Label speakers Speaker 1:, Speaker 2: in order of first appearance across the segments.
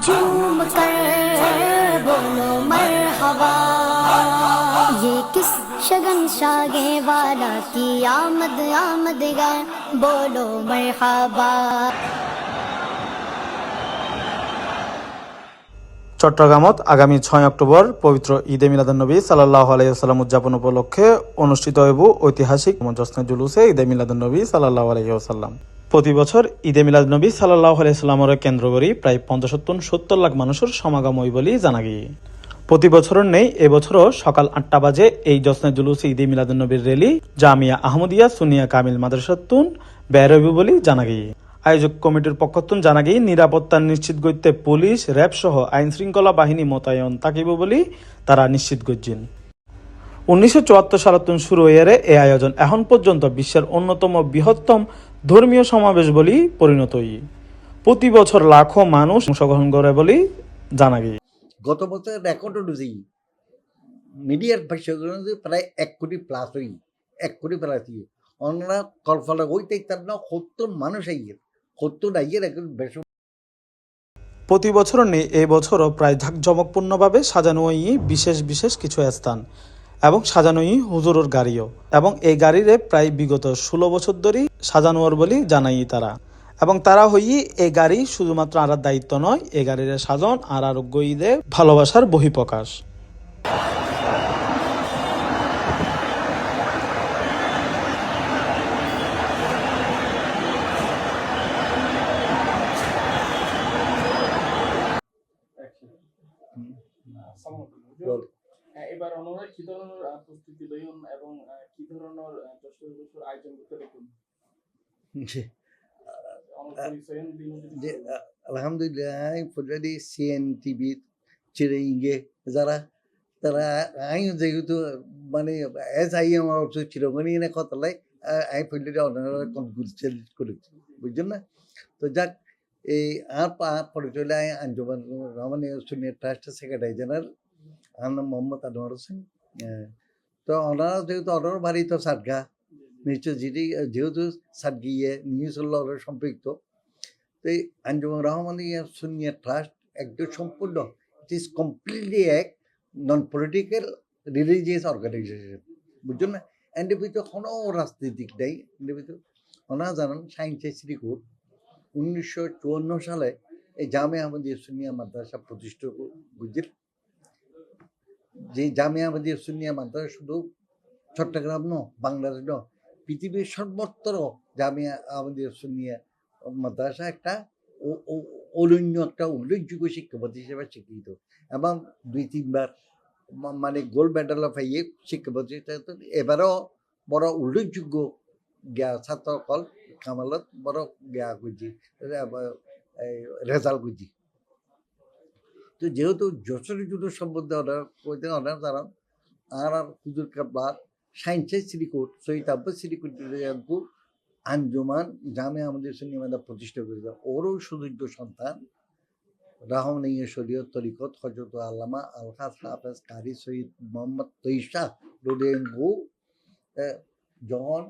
Speaker 1: झूम कर बोलो मरहबा, ये किस शगन शागे वाला की आमद आमद गा, बोलो मरहबा।
Speaker 2: চট্টগ্রামত আগামী 6 অক্টোবর পবিত্র ঈদে মিলাদুন্নবী সাল্লাল্লাহু আলাইহি ওয়াসাল্লাম উদযাপন উপলক্ষে অনুষ্ঠিত হইব ঐতিহাসিক জশ্নে জুলুসে ঈদে মিলাদুন্নবী সাল্লাল্লাহু আলাইহি ওয়াসাল্লাম। প্রতি বছর ঈদে মিলাদুন্নবী সাল্লাল্লাহু আলাইহি ওয়াসাল্লামরে কেন্দ্র করে প্রায় 75-70 লাখ মানুষের সমাগম হই বলি জানা গিয়ে। প্রতি বছরের নেই এবছরও সকাল 8টা বাজে এই জশ্নে জুলুসে ঈদে মিলাদুন্নবীর র্যালি জামিয়া আহমদিয়া সুনিয়া কামিল মাদ্রাসাতুন বের হইব বলি জানা গিয়ে। আয়োজক কমিটির পক্ষতুন জানা গিয়ে নিরাপত্তা নিশ্চিত করতে পুলিশ র্যাব সহ আইন শৃঙ্খলা বাহিনী মোতায়েন থাকিব বলে তারা নিশ্চিত করছেন। 1974 সালতুন শুরু হয়ে এই আয়োজন এখন পর্যন্ত বিশ্বের অন্যতম বৃহত্তম ধর্মীয় সমাবেশ বলি পরিণত হই। প্রতি বছর লাখো মানুষ অংশগ্রহণ করে বলে জানা গিয়ে।
Speaker 3: গত বছর রেকর্ড অনুযায়ী মিডিয়ার ভাষ্য প্রায় 1 কোটি প্লাস হই, 1 কোটি প্লাস হই। অন্যরা কল্পনা হইতে তার না 70 মানুষ আইয়ের, 70 আইয়ের এখন বেশ।
Speaker 2: প্রতি বছর নেই এই বছরও প্রায় ঝাঁকজমকপূর্ণভাবে সাজানো হই বিশেষ বিশেষ কিছু স্থান এবং সাজানো হুজুরের গাড়িও, এবং এই গাড়িরে প্রায় বিগত 16 বছর ধরে সাজানোর বলি জানাই তারা। এবং তারা হই এই গাড়ি শুধুমাত্র আর দায়িত্ব নয়, এই গাড়ির সাজন আর আরোগ্য ঈদে ভালোবাসার বহিঃপ্রকাশ।
Speaker 4: এবার ওনারা কি ধরনের প্রস্তুতি লইন এবং কি ধরনের জশ্ন আয়োজন করতে দেখুন?
Speaker 3: আলহামদুলিল্লাহ ফুলবাড়ি সিএন টিভি চিরাইগে যারা তারা আই যেহেতু মানে এস আই আমার অবশ্যই চিরমণি না কথা লাই আই ফুলবাড়ি ওনারা কনফিউজ করেছি, বুঝছেন না? তো যাক এই আর পরিচয় Anjuman Rahman Sunniya trust secretary general আমার নাম মোহাম্মদ আনোয়ার হোসেন। তো ওনারা যেহেতু ওনার বাড়ি তো সাতগা নিশ্চয় যেহেতু সাতগিয়ে নিউজুল্লাহ সম্পৃক্ত, তো এই আঞ্জুমান রহমান সুনিয়া ট্রাস্ট একদম সম্পূর্ণ ইট ইজ কমপ্লিটলি এক নন পলিটিক্যাল রিলিজিয়াস অর্গানাইজেশন, বুঝছেন না? এর ভিতরে কোনো রাজনৈতিক নেই। এর ভিতরে ওনারা জানান সায়েন্সের শ্রীকোট 1954 সালে এই জামিয়া আহমদিয়া সুনিয়া মাদ্রাসা প্রতিষ্ঠা বুঝলেন। যে জামিয়া আহমদিয়া সুনিয়া মাদ্রাসা শুধু চট্টগ্রাম ন, বাংলাদেশ ন, পৃথিবীর সর্বত্র জামিয়া আহমদিয়া সুনিয়া মাদ্রাসা একটা অনন্য একটা উল্লেখযোগ্য শিক্ষাপতি হিসেবে স্বীকৃত, এবং 2-3 বার মানে গোল্ড মেডেল পাইয়ে শিক্ষাপতি। এবারও বড় উল্লেখযোগ্য ছাত্র কল কামালত বড় করছি রেজাল্ট করছি। তো যেহেতু যশোরের যুদ্ধ সম্বন্ধে ওনার জানান আর হুজুর কাবলার সায়েন্সের শ্রীকোট সৈয়দ আব্বাস শ্রীকোটকে আঞ্জুমান জামিয়া আমাদের সুন্নিয়া প্রতিষ্ঠা করেছে। ওরও সুযোগ্য সন্তান রাহমানিয়া শরীয়ত তরিকত হযরত আল্লামা আলহাজ হাফেজ কারি সৈয়দ মোহাম্মদ তৈশা রোডেঙ্গু যখন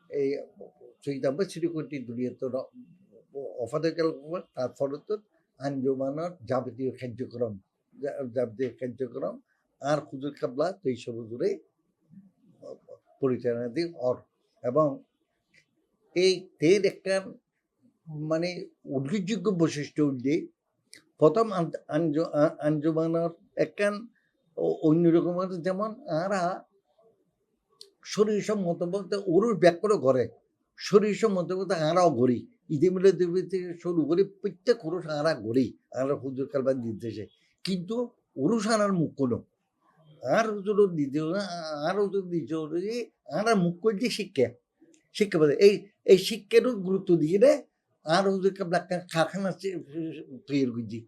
Speaker 3: এই সৈয়দ আব্বাস শ্রীকোটটি দুনিয়াতে অফাদে গেল, তারপরে তো আঞ্জুমানের যাবতীয় কার্যক্রম আর হুজুর কাবলা 23 হুজুরে পরিচালনা দিয়ে এবং এই তের একটা মানে উল্লেখযোগ্য বৈশিষ্ট্য যে প্রথম আঞ্জুমানের একখান অন্যরকমের, যেমন আরা শরীর সম্মত বলতে ওরও ব্যাকরও করে, শরীর সম্মত বলতে আরাও ঘুরি ঈদে মিলে দেবী থেকে শুরু করি প্রত্যেক ওরস আরা ঘুরি আমরা হুজুর কালবার নির্দেশে, কিন্তু ওরস আনার মুখ কোনো আর হুজুর দ্বিতীয় আর হুজুর দ্বিতীয় আর মুখ্য যে শিক্ষা পাবে এই শিক্ষারও গুরুত্ব দিয়ে দেয়। আর হুজুর কাবলা কারখানা তৈরি করছি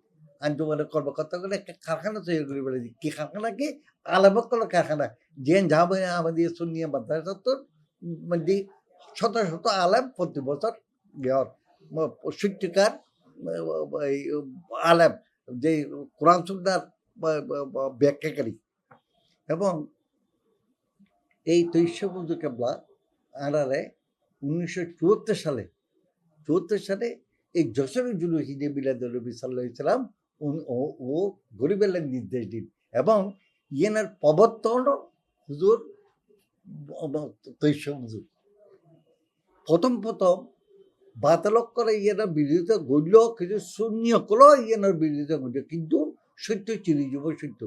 Speaker 3: আঞ্জুমানের কর্মকর্তা করে একটা কারখানা তৈরি করে বলে কি কারখানা কি আলামকল কারখানা যে যাবে আমাদের সুন্নিয়া মাদ্রাসা তো মানে শত শত আলেম প্রতি বছর শিক্ষিকার আলেম যে কোরআন সুন্নাহর ব্যাখ্যাকারী, এবং এই তৈশা হুজুর কাবলা আনারে 1974 সালে এই যশোরের জুলুস ঈদে মিলাদুন্নবী সাল্লাল্লাহু আলাইহি ওয়াসাল্লাম ও ও গরিবের নির্দেশ দিন এবং ইয়েনার প্রবর্তন হুজুর তৈশ হুজুর প্রথম বাতালক করে ইয়েনার বিরোধিতা গড়ল কিছু শূন্য করলো ইয়েনার বিরোধিতা গড়ল কিন্তু সত্য চিরি যাব সত্য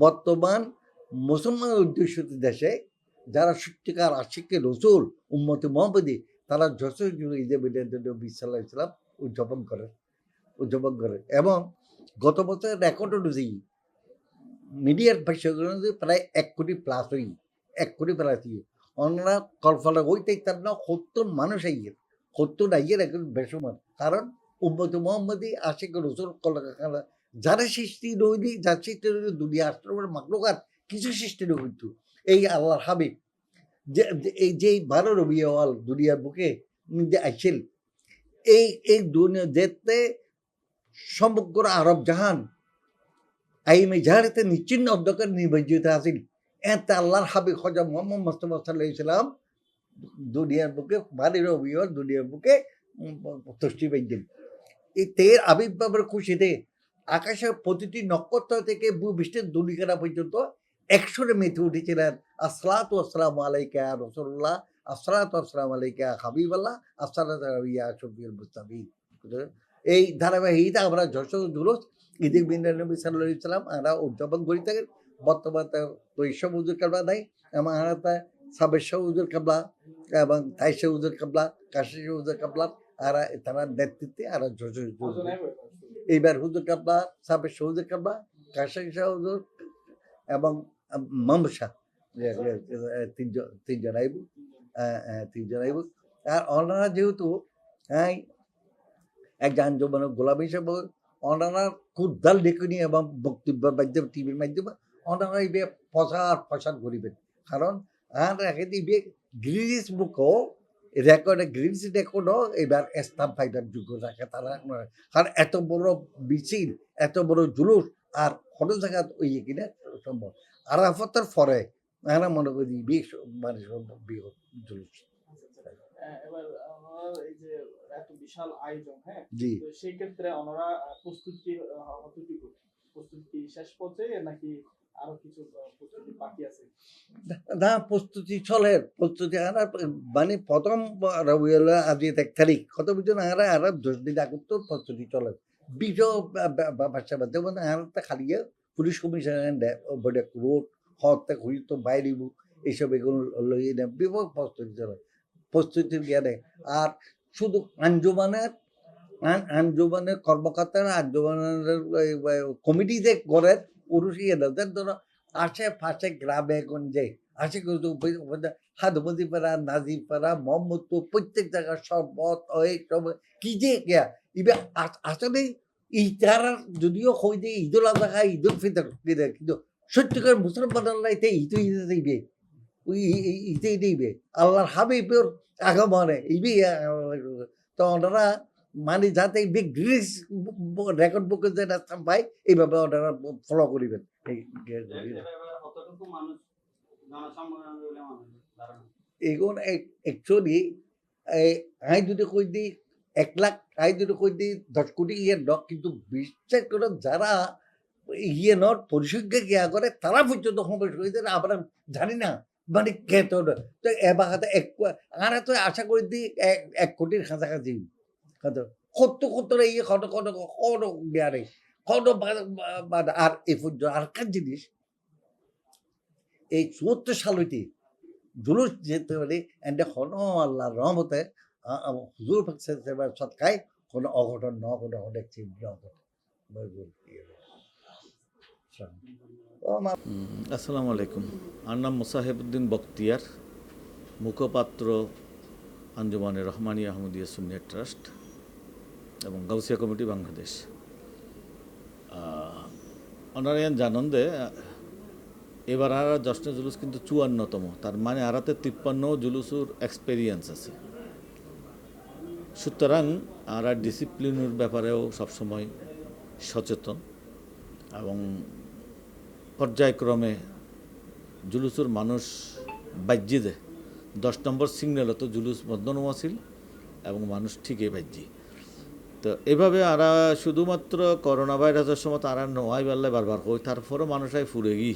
Speaker 3: বর্তমান মুসলমান উদ্দেশ্য দেশে যারা সত্যিকার আশিকে রসুল উম্মতে মোহাম্মদী তারা যশোর ঈদে নবী সাল্লাল্লাহু আলাইহি ওয়াসাল্লাম উদযাপন করে এবং গত বছর রেকর্ড অনুযায়ী মিডিয়ার ভাষ্যগুলো প্রায় 1 কোটি প্লাস হই 1 কোটি প্লাস হই ওনারা কল্পনা হইতে তার না 70 মানুষ আইয়ের 70 আইয়ের একজন বেসমান কারণ উম্মতে মোহাম্মদী আশিকে রসুল যারা সৃষ্টি নইলি যার সৃষ্টি নইলি দুনিয়া আশ্রমের মাকলুকাত কিছু সৃষ্টি হইতো এই আল্লাহর হাবিব এই যে 12 রবিউল আউয়াল দুনিয়ার বুকে যে আইছিল এই দুনিয়া যেতে সমগ্র আরব জাহান আইমে জাহারিতে নিশ্চিন্ন অন্ধকার নির্বাচিত আছিল এতে আল্লাহর হাবিব হযরত মুহাম্মদ মুস্তাফা সাল্লাল্লাহু আলাইহি সাল্লাম দুনিয়ার বুকে 12 রবিউল আউয়াল দুনিয়ার বুকে তশরিফ আনছেন এই তের আবির্ভাবের খুশিতে আকাশের প্রতিটি নক্ষত্র থেকে ভূপৃষ্ঠের দুলিকারা পর্যন্ত 100 মেতে উঠেছিলেন আসসালাতু ওয়াসসালামু আলাইকা ইয়া রাসূলুল্লাহ আসসালাতু ওয়াসসালামু আলাইকা ইয়া হাবিবাল্লাহ আসসালাতু ইয়া শফিউল মুস্তাফিন এই ধারাবাহিকতা আমরা যশোর জুলুস ঈদে মিলাদ নবী সাল্লাল্লাহু আলাইহি সাল্লাম আমরা উদযাপন করে থাকি বর্তমানে তৈশব হুজুর কাবলা নাই এবং আমরা 26 হুজুর কাবলা এবং 23 হুজুর কাবলা 81 হুজুর কাবলা আর তারা নেতৃত্বে আর যশোর এইবার হুজুর কাবলা 26 হুজুর কাবলা 81 হুজুর এবং মামসা তিনজন আইব আর ওনারা যেহেতু এক আঞ্জমান গোলাম হিসেবে ওনারা কুদ্দাল ডেকুনি এবং বক্তব্যের মাধ্যমে টিভির মাধ্যমে ওনারা এইবে প্রচার করিবেন কারণ আর দিবে গ্রিনিস বুকও গ্রিনিস রেকর্ডও এবার স্থান পাইবার যোগ্য রাখে তারা কারণ এত বড় মিছিল এত বড় জুলুস আর কোনো জায়গা ওই কিনা সম্ভব আরাফাতের পরে আমরা মনে করি বেশ মানে বৃহৎ জুলুস
Speaker 4: এবার এই যে এত বিশাল আয়োজন হ্যাঁ
Speaker 3: জি
Speaker 4: তো সেই ক্ষেত্রে ওনারা প্রস্তুতি শেষ পর্যায়ে নাকি আরো কিছু প্রস্তুতি বাকি আছে
Speaker 3: না প্রস্তুতি চলে প্রস্তুতি আমরা মানে প্রথম রবিউল আজ 1 তারিখ কত বুঝুন আমরা আর 10 দিন আগে তো প্রস্তুতি চলে বিজয় ভাষা যেমন আমরা খালি পুলিশ কমিশনার বড় রোড হতে হইত বাইরে এইসব এগুলো লইয়ে নেন বিভাগ প্রস্তুতি চলে প্রস্তুতির জ্ঞানে আর শুধু আঞ্জুমানের কর্মকর্তারা আঞ্জুমানের কমিটি যে করেন পুরুষই এদের ধরো আশেপাশে গ্রামে গঞ্জে হাদমতিপাড়া নাজিরপাড়া মোহাম্মদপুর প্রত্যেক জায়গায় শরবত সব কি যে এবার আসলে ইতারা যদিও হই যে ঈদুল আজহা ঈদুল ফিতর কিন্তু সত্যিকার মুসলমানরা ঈদ দিবে ওই ঈদে দিবে আল্লাহর হাবিবের আগমনে ইবি তো ওনারা মানে যাতে গ্রিস রেকর্ড বুকে যেটা পায় এইভাবে ওনারা ফলো করিবেন এখন একচুয়ালি আই যদি কই দিই 1 লাখ আই যদি কই দিই 10 কোটি কিন্তু বিশ্বাস করে যারা নট পরিসংখ্যা গিয়া করে তারা পর্যন্ত সমস্যা হয়ে যায় আমরা জানি না মানে কেত তো এবার আমরা তো আশা করি দিই 1 কোটির কাছাকাছি কত জ্ঞানে আর এই পর্যন্ত আর কার জিনিস এই 74 সাল হইতে জুলুস যেতে পারে এন্ড হন আল্লাহর রহমতে হুজুর সৎকায় কোনো অঘটন ন কোনো অনেক চিন্তা
Speaker 5: আসসালামু আলাইকুম আমার নাম মোসাহেবউদ্দিন বখতিয়ার মুখপাত্র আঞ্জুমানে রহমানিয়া আহমদিয়া সুন্নিয়ত ট্রাস্ট এবং গাউসিয়া কমিটি বাংলাদেশ ওনারা জানান যে এবার আর জশ্নে জুলুস কিন্তু 54তম তার মানে আরাতে 53 জুলুসের এক্সপেরিয়েন্স আছে সুতরাং আর ডিসিপ্লিনের ব্যাপারেও সবসময় সচেতন এবং পর্যায়ক্রমে জুলুসের মানুষ বাজ্যি দেয় 10 নম্বর সিগন্যাল তো জুলুস বন্ধনও আছিল এবং মানুষ ঠিকই বাজ্যি তো এভাবে আরা শুধুমাত্র করোনা ভাইরাসের সময় তারা নয় বেলা বারবার কই তারপরও মানুষাই ফুরে গি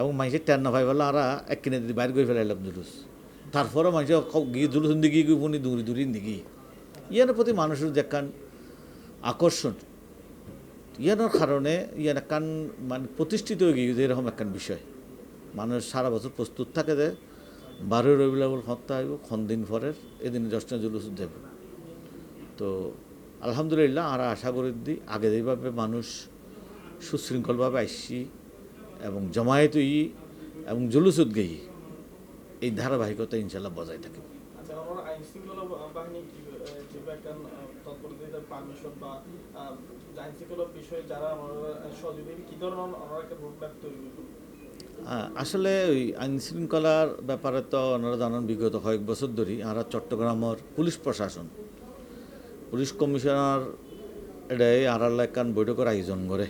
Speaker 5: এবং মানুষের টেন না পাই বেলা আরা এক কিনে দিদি বাইর করে ফেলাইলাম জুলুস তারপরও মানুষ গিয়ে জুলুস দিকে গিয়ে পুনি দূরি দূরি দিকে ইয়ানের প্রতি মানুষের যে একখান আকর্ষণ ইয়ানোর কারণে ইয়ান একখান মানে প্রতিষ্ঠিত হয়ে গিয়ে এরকম একখান বিষয় মানুষ সারা বছর প্রস্তুত থাকে যে 12 রবিউল আউয়াল হত্যা হইব দিন পরের এদিন জশ্নে জুলুস দেব তো আলহামদুলিল্লাহ আর আশা করি দিই আগে যেভাবে মানুষ সুশৃঙ্খলভাবে আসছি এবং জমায়েত হই এবং জুলুসুদ গেই এই ধারাবাহিকতা ইনশাল্লাহ বজায় থাকে।
Speaker 4: আচ্ছা, আমরা আইন শৃঙ্খলা বাহিনী যেভাবে একটা তৎপরতা পারমিশন বা আইন শৃঙ্খলা বিষয়ে যারা আমরা সহযোগী কি ধরনের আমরা একটা রোডম্যাপ তৈরি করব?
Speaker 5: আসলে ওই আইন শৃঙ্খলার ব্যাপারে তো ওনারা জানান বিগত কয়েক বছর ধরেই আমরা চট্টগ্রামের পুলিশ প্রশাসন পুলিশ কমিশনার এটাই আড়াল একখান বৈঠকের আয়োজন করে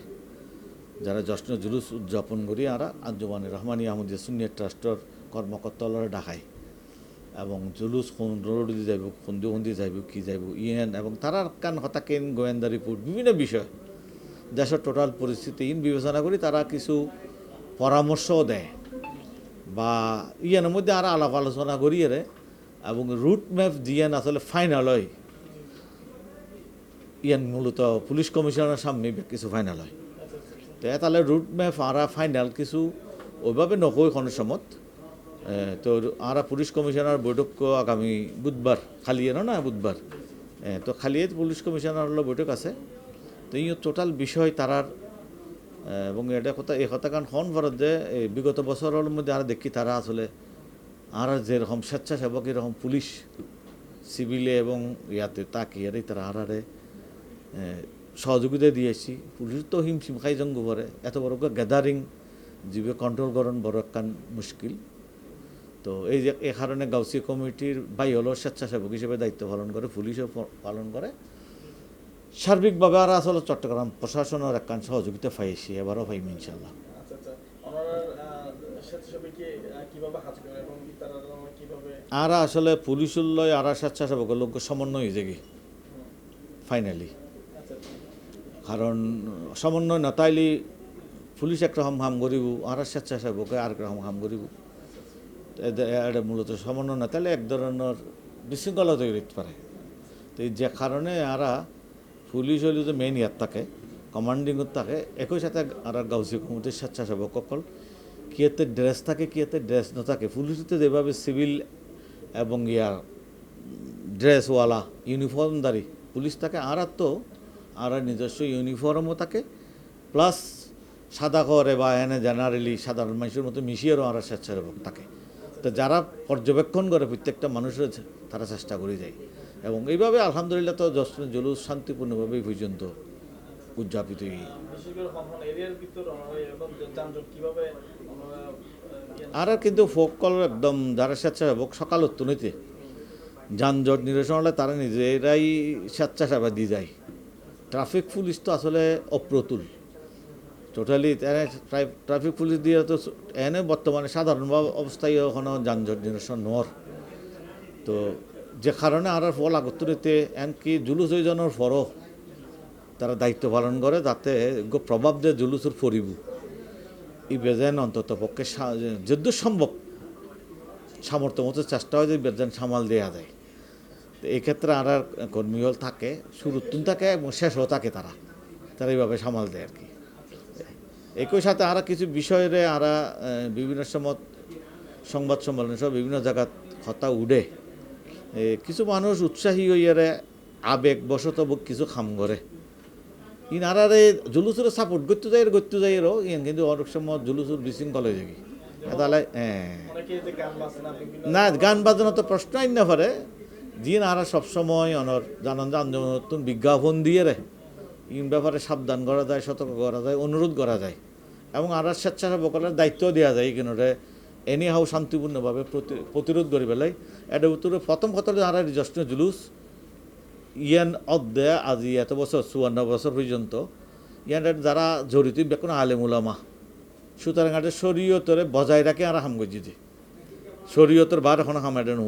Speaker 5: যারা জশ্ন জুলুস উদযাপন করি আরা আঞ্জুমানে রহমানি আহমদিয়া সুন্নিয়া ট্রাস্টর কর্মকর্তারা ডাকায় এবং জুলুস কোন রোড দিয়ে যাইব খুন্দি যাইব কি যাইব ইয়েন এবং তারা কান হতা কেন গোয়েন্দা রিপোর্ট বিভিন্ন বিষয় দেশের টোটাল পরিস্থিতি বিবেচনা করি তারা কিছু পরামর্শও দেয় বা ইয়ানের মধ্যে আরও আলাপ আলোচনা করি রে এবং রুট ম্যাপ দিয়েন আসলে ফাইনাল হয় ইয়ান মূলত পুলিশ কমিশনারের সামনে কিছু ফাইনাল হয় তো তাহলে রুট ম্যাপ আরা ফাইনাল কিছু ওইভাবে নকই কোনো সমত তো আরা পুলিশ কমিশনার বৈঠক আগামী বুধবার খালিয়ে না বুধবার তো খালিয়ে পুলিশ কমিশনার হলো বৈঠক আছে তো এই টোটাল বিষয় তারার এবং এটা কথা এই কথা কারণ হন ভারত যে বিগত বছরের মধ্যে আর দেখি তারা আসলে আর যেরকম স্বেচ্ছাসেবক এরকম পুলিশ সিভিলে এবং ইয়াতে তাকে এরাই তারা আরারে সহযোগিতা দিয়েছি পুলিশ তো হিমশিম খাই জঙ্গ পরে এত বড় গ্যাদারিং জীবে কন্ট্রোল করেন বড় একখান মুশকিল তো এই যে এ কারণে গাউসি কমিটির বাই হলো স্বেচ্ছাসেবক হিসেবে দায়িত্ব পালন করে পুলিশও পালন করে সার্বিকভাবে আর আসলে চট্টগ্রাম প্রশাসনের একখান সহযোগিতা পাইছি এবারও পাইম ইনশাল্লাহ।
Speaker 4: আচ্ছা আচ্ছা, ওনারা স্বেচ্ছাসেবীকে কিভাবে কাজ করে এবং তারা কিভাবে
Speaker 5: আর আসলে পুলিশ লয় আর স্বেচ্ছাসেবক লোক সমন্বয় হয়ে যাবে ফাইনালি কারণ সমন্বয় নতাইলে পুলিশ একরকম কাম করিব আর স্বেচ্ছাসেবকে আর একরকম কাম করিব এটা মূলত সমন্বয় নতাইলে এক ধরনের বিশৃঙ্খলা তৈরি হতে পারে তো যে কারণে আরা পুলিশ হলে যে মেইন ইয়াত থাকে কমান্ডিংত থাকে একই সাথে আর গাউসি কমিটির স্বেচ্ছাসেবক সকল কিয়েতে ড্রেস থাকে কিয়েতে ড্রেস নথাকে পুলিশতে যেভাবে সিভিল এবং ইয়ার ড্রেসওয়ালা ইউনিফর্মদারি পুলিশ থাকে আর তো আর নিজস্ব ইউনিফর্মও থাকে প্লাস সাদা করে বা এনে জেনারেলি সাধারণ মানুষের মতো মিশিয়েরও আর স্বেচ্ছাসেবক থাকে তো যারা পর্যবেক্ষণ করে প্রত্যেকটা মানুষের তারা চেষ্টা করে যায় এবং এইভাবে আলহামদুলিল্লাহ তো জশ্ন জুলুস শান্তিপূর্ণভাবে পর্যন্ত উদযাপিত আর কিন্তু ফোকল একদম যারা স্বেচ্ছাসেবক সকাল উত্তনিতে যানজট নিরসন হলে তারা নিজেরাই স্বেচ্ছাসেবা দিয়ে যায় ট্রাফিক পুলিশ তো আসলে অপ্রতুল টোটালি ট্রাফিক পুলিশ দিয়ে তো এনে বর্তমানে সাধারণ অবস্থায় কোনো যানজট নিরসন নর তো যে কারণে আর ফল আগত্তরিতে এমনকি জুলুস ওইজনের ফরও তারা দায়িত্ব পালন করে যাতে প্রভাব যে জুলুসের ফরিব এই বেজেন অন্তত পক্ষে যদ্য সম্ভব সামর্থ্য মতো চেষ্টা হয় যে বেজেন সামাল দেওয়া যায় তো এই ক্ষেত্রে আর কর্মীহল থাকে শুরুতুন থাকে এবং শেষও থাকে তারা এইভাবে সামাল দেয় আর কি একই সাথে আর কিছু বিষয়ে আরা বিভিন্ন সময় সংবাদ সম্মেলন সব বিভিন্ন জায়গায় কথা উঠে কিছু মানুষ উৎসাহী হইয়ারে আবেগবশত কিছু খাম করে ইনারারে জুলুসের সাপোর্ট করতে যাই এরও ইন কিন্তু অনেক সময় জুলুসের বিশৃঙ্খল হয়ে যাবি তাহলে না গান বাজানো তো প্রশ্ন আইন না পারে যিনি আর সবসময় অনর জানান নতুন বিজ্ঞাপন দিয়ে রে ইন ব্যাপারে সাবধান করা যায় সতর্ক করা যায় অনুরোধ করা যায় এবং আর স্বেচ্ছাসেবকের দায়িত্ব দেওয়া যায় কিনোরে এনি হাউ শান্তিপূর্ণভাবে প্রতিরোধ করে পেলাই এটা উত্তরে প্রথম কথা আর জশ্ন জুলুস ইয়ান অধ্যায় আজি এত বছর 54 বছর পর্যন্ত ইয়ান যারা জড়িত কোনো আলেমুলামা সুতরাং এটা শরীয়তরে বজায় রাখে আর হাম করছি শরীয়তের বার এখন হাম এটা নো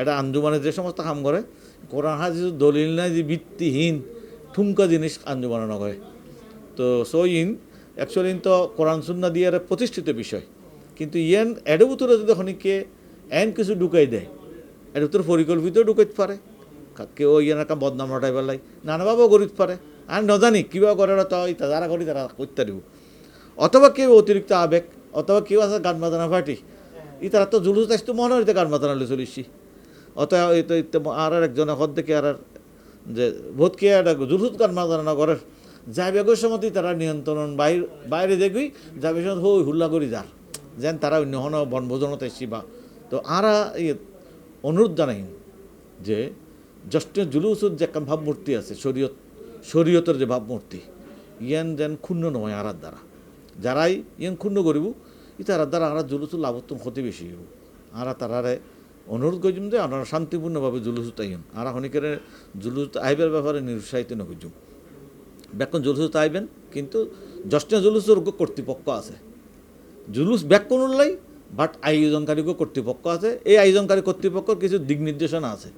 Speaker 5: এটা আঞ্জুমানে যে সমস্ত কাম করে কোরআন হাদিস দলিল নাই যে ভিত্তিহীন ঠুমকা জিনিস আঞ্জুমান নগরে তো সইন অ্যাকচুয়ালি তো কোরআন সুন্না দিয়ে প্রতিষ্ঠিত বিষয় কিন্তু ইয়েন এর ভিতরে যদি খনিকে এন কিছু ঢুকাই দেয় এর ভিতরে পরিকল্পিত ঢুকাইতে পারে কেউ ইয়েন একটা বদনাম রটাই পেলাই নানাভাবেও করিতে পারে আর নজানি কিবা করে তো যারা করি তারা করতে দিব অথবা কেউ অতিরিক্ত আবেগ অথবা কেউ আছে গান বাজানা পার্টি তারা তো জুলুস আসতো মনে হইতে গান বাজানা লে চলিসি অথবা আর একজন এখন থেকে আর যে বহুত কে একটা জুলুস গান বাজানা করে যাই বেগের সময় তারা নিয়ন্ত্রণ বাইরে দেখবি যাবে সময় হই হুল্লা করি যার যেন তারা অন্য হন বনভোজনত এসছি বা তো আরা অনুরোধ জানাই যে জস্টিস জুলুসের যে একটা ভাবমূর্তি আছে শরীয়তের যে ভাবমূর্তি ইয়ান যেন ক্ষুণ্ণ নয় আরার দ্বারা যারাই ইয়ান ক্ষুণ্ণ করিব তার দ্বারা আরা জুলুসের লাভত্তম ক্ষতি বেশি হইব আরা তারারে অনুরোধ করছুম যে আপনারা শান্তিপূর্ণভাবে জুলুস আইন আর হনিকের জুলুস আইবের ব্যাপারে নিরুৎসাহিত নকরছুম ব্যাকন জুলুস আইবেন কিন্তু জস্টিস জুলুসের কর্তৃপক্ষ আছে জুলুস ব্যাকন উল্লাই বাট আয়োজনকারীকে কর্তৃপক্ষ আছে এই আয়োজনকারী কর্তৃপক্ষের কিছু দিক নির্দেশনা আছে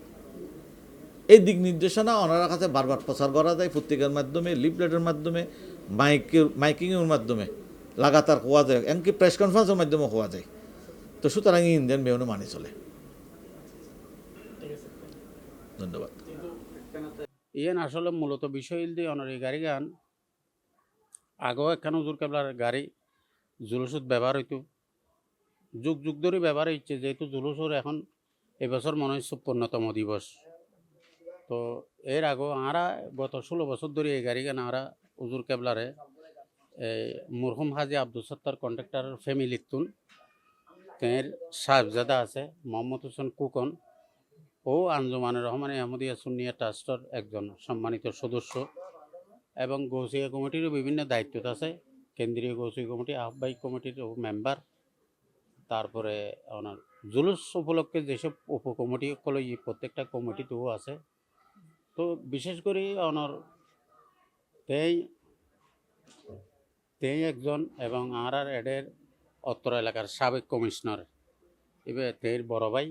Speaker 5: এই দিক নির্দেশনা ওনার কাছে বারবার প্রচার করা যায় পত্রিকার মাধ্যমে লিফলেটের মাধ্যমে মাইকিংয়ের মাধ্যমে লাগাতার হওয়া যায় এমনকি প্রেস কনফারেন্সের মাধ্যমে হওয়া যায় তো সুতরাং ইন্ডিয়ান বেউনে মানি চলে ধন্যবাদ
Speaker 6: ইয়েন আসলে মূলত বিষয় দিয়ে অনারি গাড়ি গান আগেও একখান হুজুর কেবলার গাড়ি জুলুসত ব্যবহার হইতো যুগ যুগ ধরে ব্যবহার হচ্ছে যেহেতু জুলুসর এখন এবছর মনে হয় ৫৬তম দিবস তো এর আগেও আরা গত ১৬ বছর ধরে এই গাড়ি গান আরা হুজুর কেবলারে মরহুম হাজি আব্দুল সত্তার কন্ট্রাক্টরের ফ্যামিলির তুন তের সাহেবজাদা আছে মোহাম্মদ হোসেন কুকন ও আঞ্জুমানুর রহমান আহমদিয়া সুন্নিয়া ট্রাস্টের একজন সম্মানিত সদস্য এবং গৌসিয়া কমিটিরও বিভিন্ন দায়িত্ব আছে কেন্দ্রীয় গৌসিয়া কমিটি আহ্বায়ক কমিটির মেম্বার তারপরে ওনার জুলুস উপলক্ষে যেসব উপকমিটি হলো এই প্রত্যেকটা কমিটিতেও আছে তো বিশেষ করে ওনার তেই একজন এবং আর এডের অত্র এলাকার সাবেক কমিশনার এবার তের বড় ভাই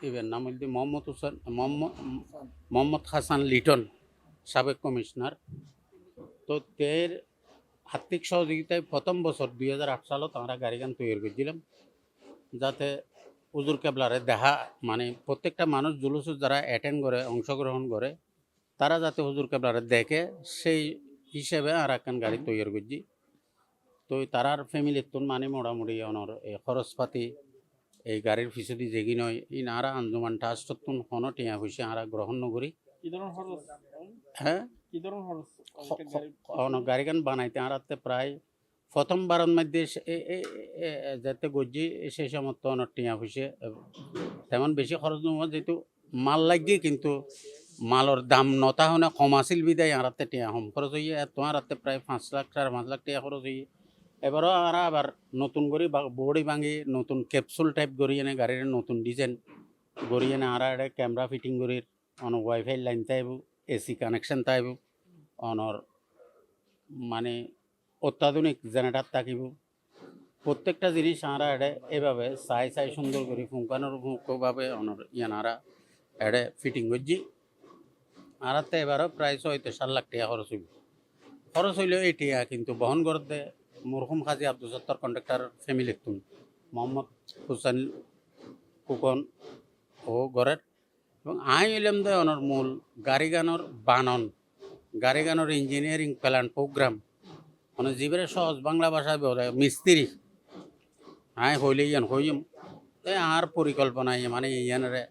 Speaker 6: এবার নাম হল মোহাম্মদ হাসান লিটন সাবেক কমিশনার তো তের আর্থিক সহযোগিতায় প্রথম বছর ২০০৮ সালত আমরা গাড়ি গান তৈরি করেছিলাম যাতে হুজুর কেবলারে দেখা মানে প্রত্যেকটা মানুষ জুলুস যারা অ্যাটেন্ড করে অংশগ্রহণ করে তারা যাতে হুজুর কেবলারে দেখে সেই হিসেবে আর একখান গাড়ি তৈরি করছি তো তারার ফ্যামিলির তুন মানে মোটামুটি অনর এই খরচপাতি এই গাড়ির পিছদি যেগি নয় ই নারা আঞ্জুমান ট্রাস্টত তুন হন টিয়া হয়েছে আরা গ্রহণ নকরি হ্যাঁ গাড়ি গান বানাইতে আরাতে প্রায় প্রথমবারের মধ্যে যাতে গজ্জি সেই সময় তো অনেক টিয়া হয়েছে তেমন বেশি খরচ নয় যেহেতু মাল লাগিয়ে কিন্তু মালর দাম নতা হনে কম আছিল বিদায় আরাতে টিয়া কম খরচ হইয়ে তোমার হাতে প্রায় ৫ লাখ ৫.৫ লাখ টিয়া খরচ হইয়ে এবারও আর আবার নতুন করে বডি ভাঙি নতুন ক্যাপসুল টাইপ করি এনে গাড়ির নতুন ডিজাইন করি এনে আর ক্যামেরা ফিটিং করি অন ওয়াইফাই লাইন তাইব এসি কানেকশন তাইব অনর মানে অত্যাধুনিক জেনারেটার থাকিব প্রত্যেকটা জিনিস আরা এডে এভাবে চাই সুন্দর করে ফুঙ্কানোভাবে অনর ইয়ানারা এডে ফিটিং করছি আরাতে এবারও প্রায় ৬-৭ লাখ টাকা খরচ হইলেও এই টিয়া কিন্তু বহন করতে মরহুম হাজি আব্দুল সত্তার কন্ট্রাক্টর ফ্যামিলির তুন মোহাম্মদ হোসেন কুকন ও গড়ের এবং আই এলাম দে অনর মূল গাড়ি গানোর বানন গাড়ি গানোর ইঞ্জিনিয়ারিং প্ল্যান প্রোগ্রাম মানে জীবের সহজ বাংলা ভাষায় বলে মিস্ত্রি আই হইলে ইয়ান হইম আর পরিকল্পনা মানে ইয়ানরে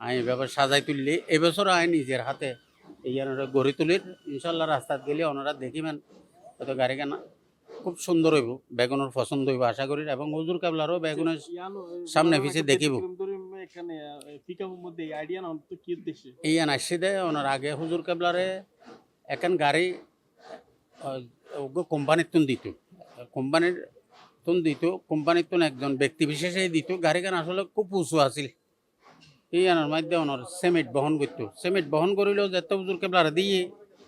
Speaker 6: আই এভাবে সাজাই তুললে এবছর আই নিজের হাতে ইয়ানরে গড়ি তুলির ইনশাল্লাহ রাস্তাত গেলে ওনারা দেখিবেন হয়তো গাড়ি গানা খুব সুন্দর হইব বেগুনের পছন্দ হইব আশা করি এবং হুজুর কেবলারও বেগুনের সামনে পিছিয়ে দেখিব ইয়ান আসছে দে ওনার আগে হুজুর কেবলারে এখন গাড়ি কোম্পানির তুন দিত কোম্পানির তুন একজন ব্যক্তি বিশেষে দিত গাড়ি গান আসলে খুব উঁচু আছিল ইয়ানোর মাধ্যমে ওনার সিমেন্ট বহন করিলেও যেতে হুজুর কেবলারে দিয়ে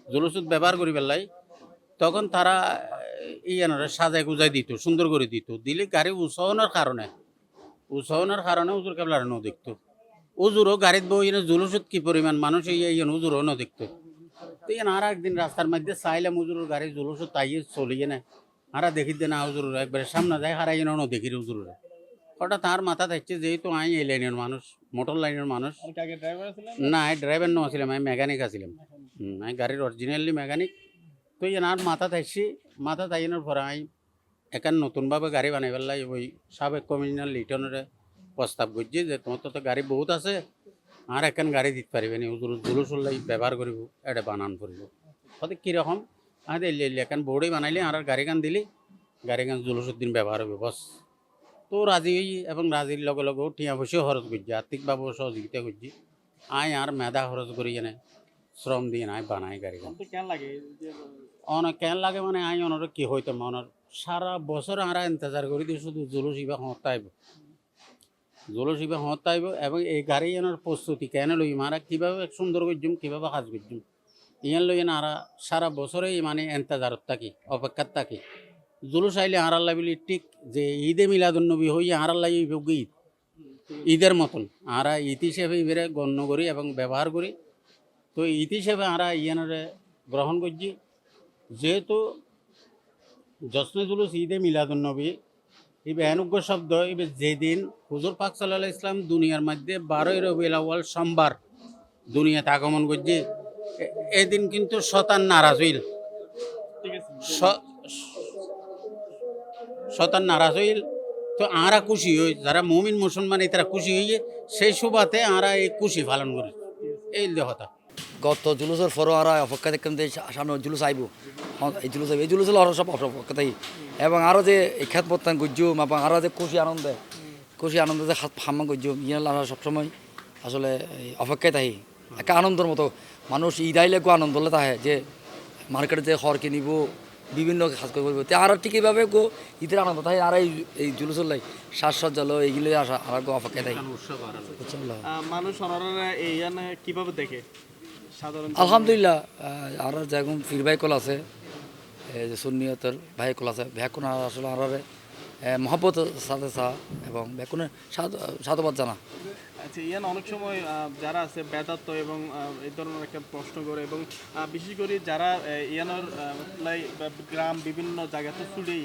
Speaker 6: জলসুদ ব্যবহার করি পেলাই তখন তারা ইয়ানোরে সাজাই গুজাই দিত সুন্দর করে দিলে গাড়ি উৎসাহনের কারণে হুজুর কেবলারে ন দেখতো উজুরও গাড়িত বই জুলুসত কি পরিমাণ মানুষ এই উজুরও ন দেখতো তো আর একদিন রাস্তার মধ্যে চাইলাম উজুরের গাড়ি জুলুসত তাইয়ে চলিয়ে না হারা দেখি দে না হুজুর একবারে সামনে যায় হারাই ন দেখি হুজুরে হঠাৎ তার মাথা থাকছে যেহেতু আমি এই লাইনের মানুষ মোটর লাইনের মানুষ
Speaker 4: আগে ড্রাইভার ছিলেন?
Speaker 6: না আমি ড্রাইভার ন ছিলাম আমি মেকানিক আছিলাম আমি গাড়ির অরিজিনালি মেকানিক তো আর মাথা থাকছি মাথা তাইনের পরে আমি এখান নতুনভাবে গাড়ি বানাই পেলাই ওই সাবেক কমিশনার লিটনের প্রস্তাব করছি যে তোমার তো গাড়ি বহুত আছে আর এখান গাড়ি দিতে পারবে না হুজুর জুলুস উল্লাই ব্যবহার করিব এটা বানান করিব হতে কীরকম আমি দিল্লি এখন বোর্ডেই বানাইলি আর গাড়িখান দিলি গাড়িখান জুলুসের দিন ব্যবহার হবে বস তো রাজি হই এবং রাজির লগে লগেও টিয়া পয়সাও খরচ করছি আর্থিকভাবেও সহযোগিতা করছি আয় আর মেধা খরচ করি এনে শ্রম দিয়ে নাই বানাই গাড়িখান
Speaker 4: তো কেন লাগে যে
Speaker 6: অনেক কেন লাগে মানে আই অনর কি হইতো অনর সারা বছর আমরা ইন্তজার করি দিই শুধু জুলুস ইবা হতাইব জুলুস ইবা হতাইব এবং এই গাড়ি এনার প্রস্তুতি কেন লই মারা কীভাবে সুন্দর করছুম কীভাবে কাজ করছুম ইয়ান লই আরা সারা বছরেই মানে ইন্তজারত থাকি অপেক্ষাত থাকি জুলুস আইলে আড়াল্লা বলি ঠিক যে ঈদে মিলাদুন্নবী হই আড়াল্লা ঈদ ঈদের মতন আরা ঈদ হিসেবে ইবেরে গণ্য করি এবং ব্যবহার করি তো ঈদ হিসেবে আরা ইয়ানরে গ্রহণ করছি যেহেতু জশ্নে জুলুস ঈদে মিলাদুন্নবী এই ভয়ানজ্ঞ শব্দ এবার যেদিন হুজুর পাক সাল্লাল্লাহু আলাইহি ওয়াসাল্লাম দুনিয়ার মধ্যে 12ই রবিউল আউয়াল সোমবার দুনিয়াতে আগমন করছে এদিন কিন্তু শতান নারাজ হইল
Speaker 4: ঠিক আছে
Speaker 6: শতান নারাজ হইল তো আরা খুশি হই যারা মুমিন মুসলমান তারা খুশি হইয়ে সেই সুবাদে আরা এই খুশি পালন করি এই দেহতা
Speaker 7: গত জুলুসের ফরো আর অপেক্ষা দেখতাম যে সামনে জুলুস আইব এই জুলুস আইব এই জুলুস হলো আরো সব অপেক্ষাতেই এবং আরও যে এই খ্যাত পত্তান গুজুম এবং আরও যে খুশি আনন্দে যে হাম্মা গুজুম ইয়াল আর সবসময় আসলে অপেক্ষায় তাই একটা আনন্দের মতো মানুষ ঈদ আইলে গো আনন্দ হলে তাহে যে মার্কেটে যে খড় কিনিব বিভিন্ন কাজ করবো তে আর ঠিক এইভাবে গো ঈদের আনন্দ তাই আর এই জুলুসের লাই সাজসজ্জালো এইগুলো আসা আর গো অপেক্ষায় তাই
Speaker 4: মানুষ ওনারা এই কিভাবে দেখে সাধারণ
Speaker 7: আলহামদুলিল্লাহ আর যেরকম ফির ভাইকল আছে এই যে সুন্নিয়তের ভাইকল আছে ভ্যাকুন আসলে আর মহব্বত সাথে চা এবং ভ্যাকুনের সাধুবাদ জানা
Speaker 4: আচ্ছা ইয়ান অনেক সময় যারা আছে বেদাত্ত এবং এই ধরনের একটা প্রশ্ন করে এবং বিশেষ করে যারা ইয়ানোর গ্রাম বিভিন্ন জায়গাতে ছুটে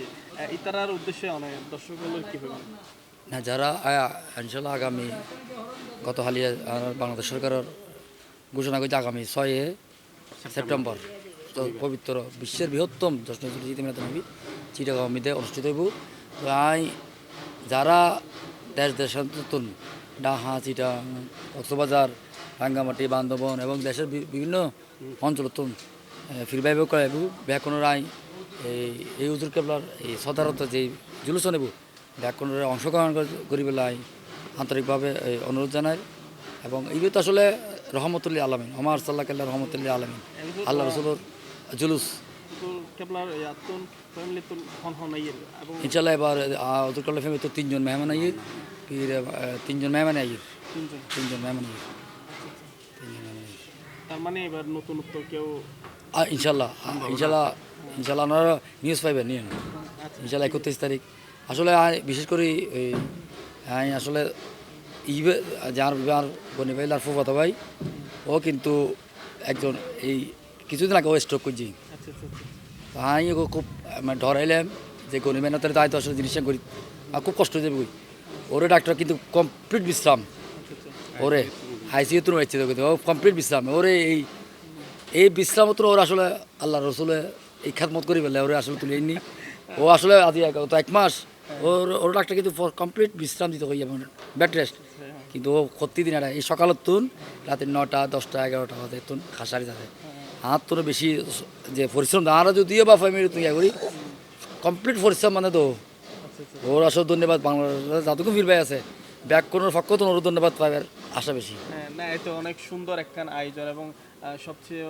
Speaker 4: ইতারার উদ্দেশ্যে অনেক দর্শকগুলোর কী হবে
Speaker 7: না যারা ইনশাল্লাহ আগামী গত হালিয়া বাংলাদেশ সরকারের ঘোষণা করছে আগামী 6 সেপ্টেম্বর তো পবিত্র বিশ্বের বৃহত্তম জশ্নে জুলুস ঈদ মিলাদুন্নবী চিটাগাঁওতে অনুষ্ঠিত হইব তো যারা দেশের নতুন ডাহা চিটাগাং কক্সবাজার রাঙ্গামাটি বান্দরবান এবং দেশের বিভিন্ন অঞ্চলতুন ফিরবাইব করাইব ব্যাকরণের এই হুজুর কেবলার এই সদারত যে জুলুস নেব ব্যাকরণের অংশগ্রহণ করি পেলাই আন্তরিকভাবে অনুরোধ জানাই এবং এই তো আসলে রহমতুল্লাহ আলমিন আমার সাল্লাহ কাল্লাহ রহমতুল্লাহ আলমিন আল্লাহ রসুলোর জুলুস ইনশাল্লাহ এবার হুজুর কেবলার ফ্যামিলি তো 3 জন মেহমান আইয়ে ফির 3 জন মেহমান আইয়ে 3 জন মেহমান আইয়ে
Speaker 4: তার মানে এবার নতুনত্ব কেউ
Speaker 7: ইনশাল্লাহ আপনারা নিউজ পাইবেন নিন ইনশাল্লাহ 31 তারিখ আসলে বিশেষ করে আমি আসলে ইবে যার বিবার বনি ভাই আর ফুফাতো ভাই ও কিন্তু একজন এই কিছুদিন আগে ও স্ট্রোক করছি আমি খুব মানে ধরাইলাম যে গনি মেহনতের দায়িত্ব আসলে জিনিসটা করি আর খুব কষ্ট দেবে ওরে ডাক্তার কিন্তু কমপ্লিট বিশ্রাম ওরে আইসিইউ তো রয়েছে ও কমপ্লিট বিশ্রাম ওরে এই বিশ্রাম তো ওর আসলে আল্লাহ রসুলে এই খ্যাতমত করি বলে ওরে আসলে তুলে নি ও আসলে আদি তো 1 মাস ওর ডাক্তার কিন্তু কমপ্লিট বিশ্রাম দিতে হয়ে যাবে বেড রেস্ট কিন্তু ও প্রতিদিন এটা এই সকালের তুন রাতে 9টা 10টা 11টা বাজে তুন খাসারি থাকে হাত তোর বেশি যে পরিশ্রম আরও যদিও বা ফ্যামিলি তুই করি কমপ্লিট পরিশ্রম মানে তো ওর আসলে ধন্যবাদ বাংলাদেশ যতটুকু ফির ভাই আছে ব্যাকরণের পক্ষ তো ওর ধন্যবাদ পাইবার আশা বেশি
Speaker 4: না এত অনেক সুন্দর একখান আয়োজন এবং সবচেয়ে